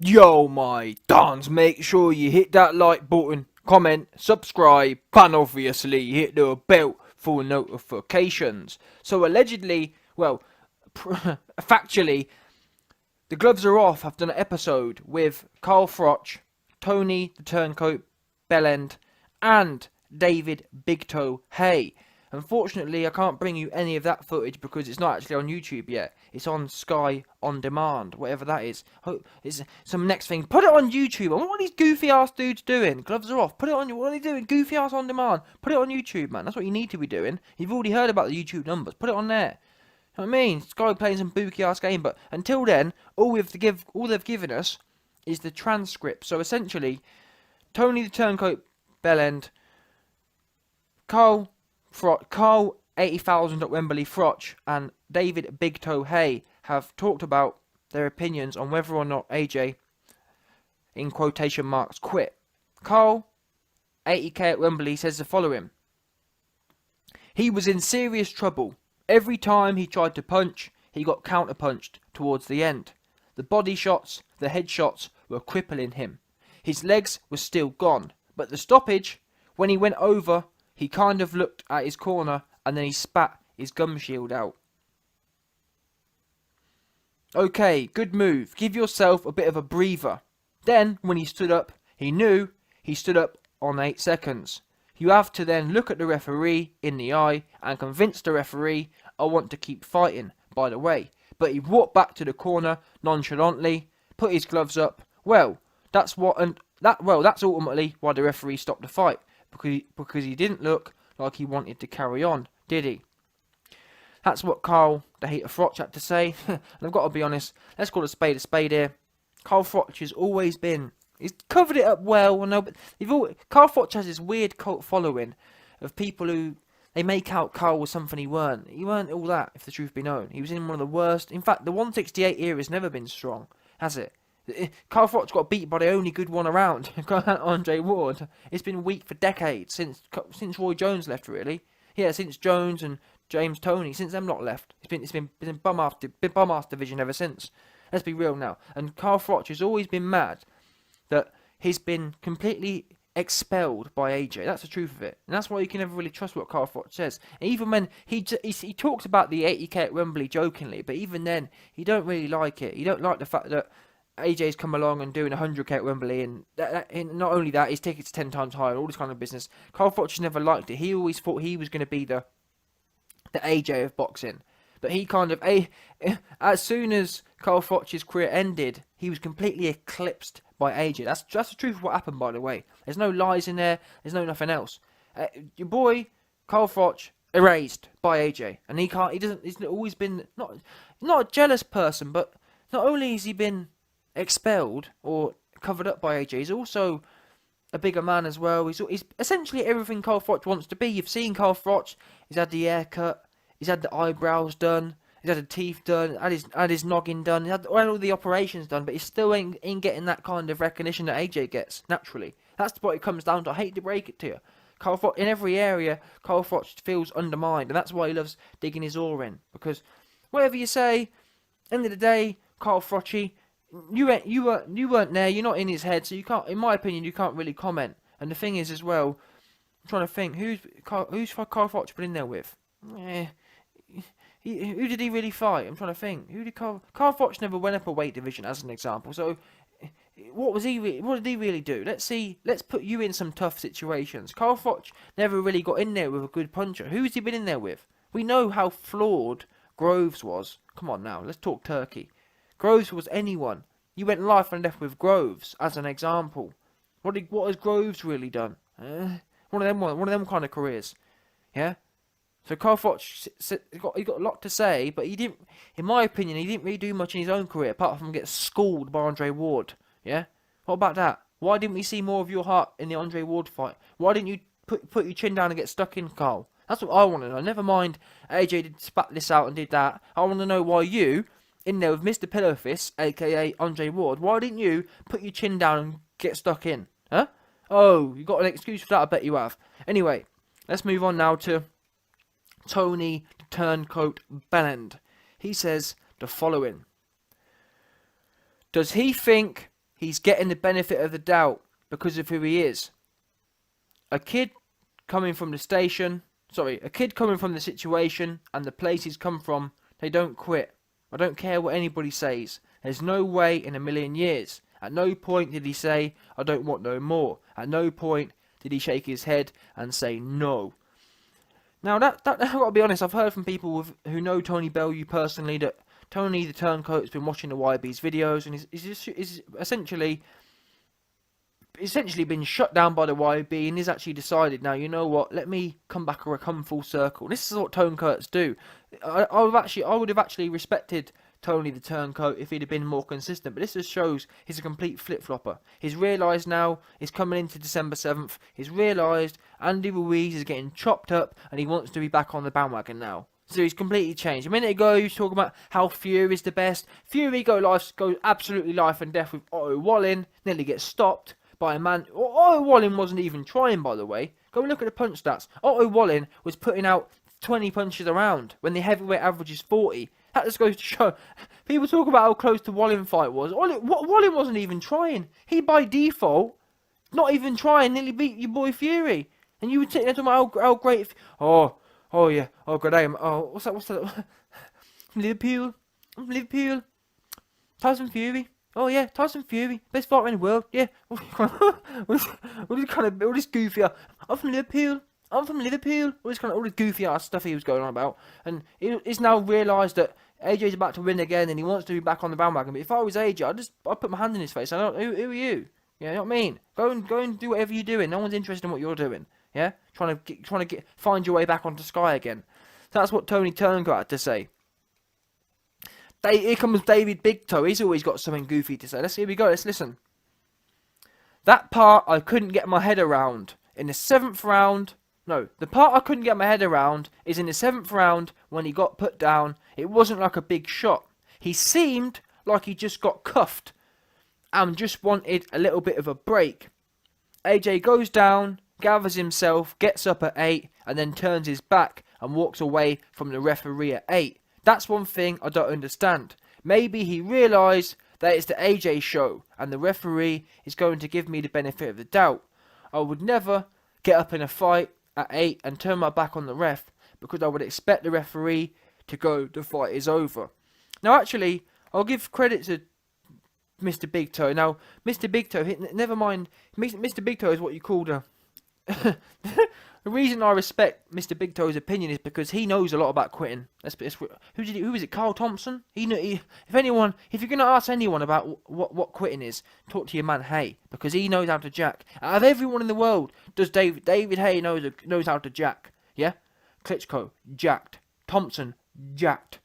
Yo, my dons, make sure you hit that like button, comment, subscribe, and obviously hit the bell for notifications. So allegedly, well, factually, the gloves are off. I've done an episode with Carl Froch, Tony the Turncoat Bellew, and David Big Toe Haye. Unfortunately, I can't bring you any of that footage because it's not actually on YouTube yet. It's on Sky On Demand, whatever that is. It's some next thing. Put it on YouTube. What are these goofy ass dudes doing? Gloves are off. Put it on. What are they doing? Goofy ass on demand. Put it on YouTube, man. That's what you need to be doing. You've already heard about the YouTube numbers. Put it on there. You know what I mean? Sky playing some booky ass game, but until then, all they've given us is the transcript. So essentially, Tony the Turncoat Bellew, Carl 80,000 at Wembley Froch, and David Big Toe Haye have talked about their opinions on whether or not AJ, in quotation marks, quit. Carl 80k at Wembley says the following: he was in serious trouble. Every time he tried to punch, he got counter-punched towards the end. The body shots, the head shots were crippling him. His legs were still gone, but the stoppage, when he went over, he kind of looked at his corner and then he spat his gum shield out. Okay, good move. Give yourself a bit of a breather. Then, when he stood up, he knew he stood up on 8 seconds. You have to then look at the referee in the eye and convince the referee, I want to keep fighting, by the way. But he walked back to the corner nonchalantly, put his gloves up. Well, that's ultimately why the referee stopped the fight, because he didn't look like he wanted to carry on, did he? That's what Carl the Hater Froch had to say. And I've got to be honest, let's call a spade here. Carl Froch has always been, he's covered it up well, no, but Carl Froch has this weird cult following of people who, they make out Carl was something he weren't. He weren't all that, if the truth be known. He was in one of the worst. In fact, the 168 era has never been strong, has it? Carl Froch got beat by the only good one around, Andre Ward. It's been weak for decades, since Roy Jones left, really. Yeah, since Jones and James Toney, since them lot left. It's been bum ass division ever since. Let's be real now. And Carl Froch has always been mad that he's been completely expelled by AJ. That's the truth of it. And that's why you can never really trust what Carl Froch says. And even when he talks about the 80k at Wembley jokingly, but even then, he don't really like it. He don't like the fact that AJ's come along and doing 100k at Wembley, and not only that, his ticket's 10 times higher, all this kind of business. Carl Froch has never liked it. He always thought he was going to be the AJ of boxing. But he kind of, as soon as Carl Froch's career ended, he was completely eclipsed by AJ. That's the truth of what happened, by the way. There's no lies in there. There's no nothing else. Your boy Carl Froch erased by AJ, and he's always been not a jealous person, but not only has he been expelled or covered up by AJ, he's also a bigger man as well. He's essentially everything Carl Froch wants to be. You've seen Carl Froch. He's had the haircut. He's had the eyebrows done. He's had the teeth done. Had his noggin done. He had all the operations done. But he still ain't getting that kind of recognition that AJ gets naturally. That's what it comes down to. I hate to break it to you. Carl Froch, in every area, Carl Froch feels undermined, and that's why he loves digging his oar in. Because whatever you say, end of the day, Carl Frochy, you weren't there. You're not in his head, so you can't. In my opinion, you can't really comment. And the thing is, as well, I'm trying to think who's Carl Froch been in there with. Who did he really fight? I'm trying to think. Who did Carl Froch never went up a weight division, as an example. So, what did he really do? Let's put you in some tough situations. Carl Froch never really got in there with a good puncher. Who's he been in there with? We know how flawed Groves was. Come on now, let's talk turkey. Groves was anyone. You went life and left with Groves as an example. What has Groves really done? One of them kind of careers. Yeah. So Carl Froch he got a lot to say, but he didn't. In my opinion, he didn't really do much in his own career apart from get schooled by Andre Ward. Yeah. What about that? Why didn't we see more of your heart in the Andre Ward fight? Why didn't you put your chin down and get stuck in, Carl? That's what I want to know. Never mind AJ did spat this out and did that. I want to know why you, in there with Mr. Pillowfist, aka Andre Ward, why didn't you put your chin down and get stuck in? Huh? Oh, you got an excuse for that? I bet you have. Anyway, let's move on now to Tony the Turncoat Bellew. He says the following: does he think he's getting the benefit of the doubt because of who he is. A kid coming from the situation and the place he's come from, they don't quit. I don't care what anybody says. There's no way in a million years. At no point did he say, I don't want no more. At no point did he shake his head and say no. Now, I've got to be honest, I've heard from people who know Tony Bellew personally that Tony the Turncoat's been watching the YB's videos and is essentially been shut down by the YB and he's actually decided, now, you know what, let me come back or come full circle. This is what Turncoats do. I would have actually respected Tony the Turncoat if he'd have been more consistent, but this just shows he's a complete flip-flopper. He's realised now, he's coming into December 7th, he's realised Andy Ruiz is getting chopped up and he wants to be back on the bandwagon now. So he's completely changed. A minute ago he was talking about how Fury's the best. Fury goes absolutely life and death with Otto Wallin, nearly gets stopped by a man. Otto Wallin wasn't even trying, by the way. Go and look at the punch stats. Otto Wallin was putting out 20 punches a round when the heavyweight average is 40. That just goes to show. People talk about how close the Wallin fight was. Wallin wasn't even trying. He, by default, not even trying, nearly beat your boy Fury. And you would sit there talking about how great. Oh yeah. Oh, good day. Oh, what's that? Liverpool. Tyson Fury. Oh yeah, Tyson Fury, best fighter in the world. Yeah. All this goofy. I'm from Liverpool. All this goofy ass stuff he was going on about, and he's now realised that AJ's about to win again, and he wants to be back on the bandwagon. But if I was AJ, I'd put my hand in his face. Who are you? Yeah, you know what I mean? Go and do whatever you're doing. No one's interested in what you're doing. Yeah, trying to find your way back onto Sky again. So that's what Tony Turncoat had to say. Here comes David Big Toe. He's always got something goofy to say. Here we go. Let's listen. That part I couldn't get my head around in the 7th round. No, the part I couldn't get my head around is in the 7th round when he got put down. It wasn't like a big shot. He seemed like he just got cuffed and just wanted a little bit of a break. AJ goes down, gathers himself, gets up at 8, and then turns his back and walks away from the referee at 8. That's one thing I don't understand. Maybe he realised that it's the AJ show and the referee is going to give me the benefit of the doubt. I would never get up in a fight at 8 and turn my back on the ref because I would expect the referee to go, the fight is over. Now actually, I'll give credit to Mr. Big Toe. Now, Mr. Big Toe, never mind, Mr. Big Toe is what you called a... The reason I respect Mr. Big Toe's opinion is because he knows a lot about quitting. Who is it? Carl Thompson? If you're going to ask anyone about what quitting is, talk to your man Haye, because he knows how to jack. Out of everyone in the world, does David Haye knows how to jack? Yeah, Klitschko jacked, Thompson jacked,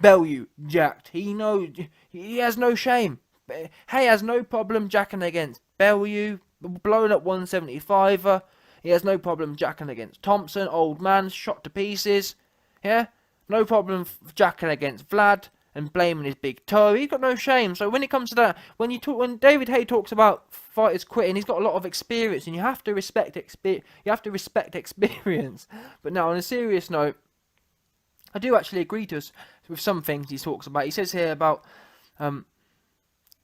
Bellew jacked. He knows. He has no shame. Haye has no problem jacking against Bellew, blowing up 175er. He has no problem jacking against Thompson, old man, shot to pieces. Yeah? No problem jacking against Vlad and blaming his big toe. He's got no shame. So when it comes to that, when David Haye talks about fighters quitting, he's got a lot of experience, and you have to respect experience. But now, on a serious note, I do actually agree with some things he talks about. He says here about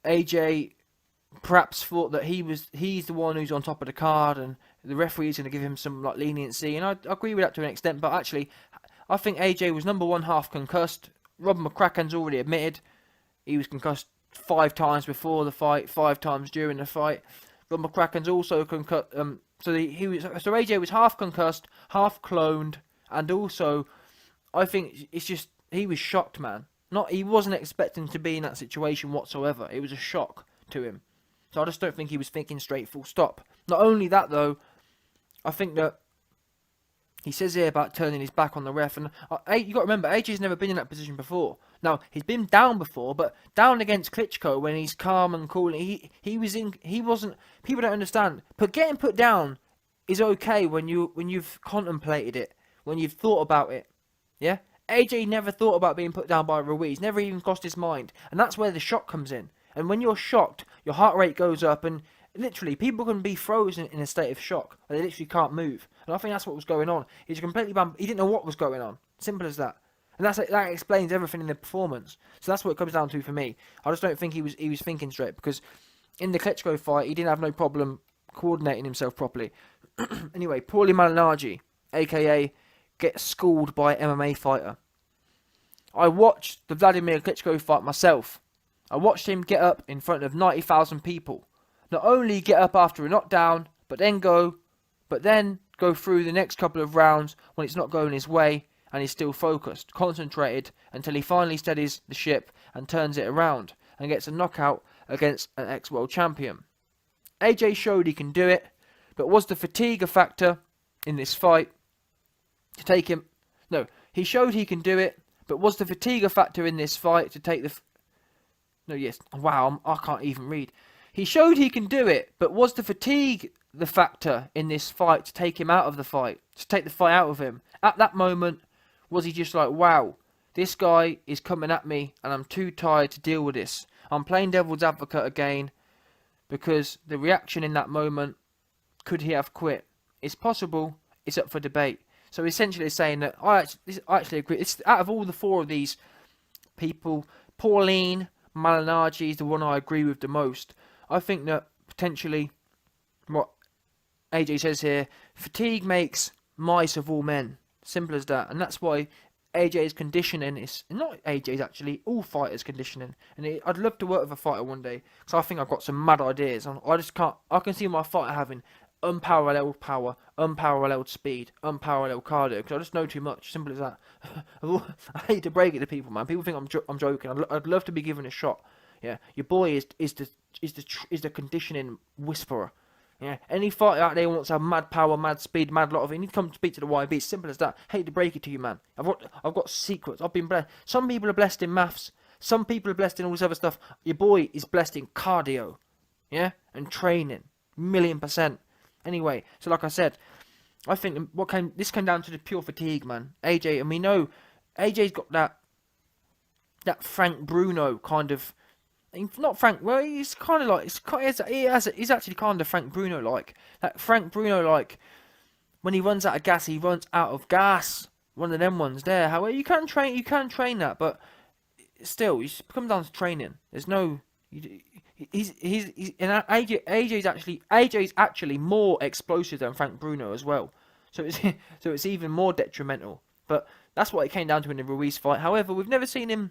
AJ perhaps thought that he's the one who's on top of the card and the referee's going to give him some leniency, and I agree with that to an extent. But actually, I think AJ was number one half concussed. Rob McCracken's already admitted he was concussed 5 times before the fight, 5 times during the fight. Rob McCracken's also concussed. So AJ was half concussed, half cloned, and also I think it's just he was shocked, man. He wasn't expecting to be in that situation whatsoever. It was a shock to him. So I just don't think he was thinking straight, full stop. Not only that, though, I think that he says here about turning his back on the ref, and you got to remember, AJ's never been in that position before. Now, he's been down before, but down against Klitschko when he's calm and cool, he wasn't. People don't understand, but getting put down is okay when you've contemplated it, when you've thought about it. Yeah, AJ never thought about being put down by Ruiz, never even crossed his mind, and that's where the shock comes in. And when you're shocked, your heart rate goes up, and literally, people can be frozen in a state of shock, where they literally can't move. And I think that's what was going on. He's completely he didn't know what was going on. Simple as that. And that explains everything in the performance. So that's what it comes down to for me. I just don't think he was thinking straight, because in the Klitschko fight, he didn't have no problem coordinating himself properly. Anyway, Paulie Malignaggi, aka gets schooled by MMA fighter. I watched the Vladimir Klitschko fight myself. I watched him get up in front of 90,000 people. Not only get up after a knockdown, but then go through the next couple of rounds when it's not going his way, and he's still focused, concentrated, until he finally steadies the ship and turns it around and gets a knockout against an ex-world champion. AJ showed he can do it, but was the fatigue a factor in this fight to take him? No, he showed he can do it, but was the fatigue a factor in this fight to take the... No, yes. Wow, I can't even read. He showed he can do it, but was the fatigue the factor in this fight to take him out of the fight? To take the fight out of him? At that moment, was he just like, wow, this guy is coming at me and I'm too tired to deal with this. I'm playing devil's advocate again, because the reaction in that moment, could he have quit? It's possible. It's up for debate. So essentially it's saying that I actually agree. It's out of all the four of these people, Pauline Malignaggi is the one I agree with the most. I think that potentially what AJ says here, fatigue makes mice of all men. Simple as that. And that's why AJ's conditioning is not AJ's actually, all fighters conditioning. And I'd love to work with a fighter one day, because I think I've got some mad ideas. I just can't. I can see my fighter having unparalleled power, unparalleled speed, unparalleled cardio, because I just know too much. Simple as that. I hate to break it to people, man. People think I'm joking. I'd love to be given a shot. Yeah, your boy is the conditioning whisperer. Yeah, any fighter out there who wants to have mad power, mad speed, mad lot of it, you need to come speak to the YB. It's simple as that. Hate to break it to you, man. I've got secrets. I've been blessed. Some people are blessed in maths. Some people are blessed in all this other stuff. Your boy is blessed in cardio, yeah, and training, 1,000,000%. Anyway, so like I said, I think this came down to the pure fatigue, man. AJ, and we know AJ's got that Frank Bruno kind of. Not Frank. Well, he's kind of like he's actually kind of Frank Bruno like. That Frank Bruno like, when he runs out of gas, he runs out of gas. One of them ones there. However, you can train that, but still, you come down to training. There's no. He's and AJ's actually more explosive than Frank Bruno as well. So it's even more detrimental. But that's what it came down to in the Ruiz fight. However, we've seen him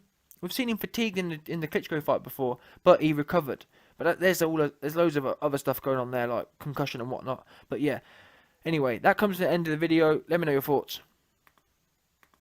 fatigued in the Klitschko fight before, but he recovered. But there's loads of other stuff going on there, like concussion and whatnot. But yeah, anyway, that comes to the end of the video. Let me know your thoughts.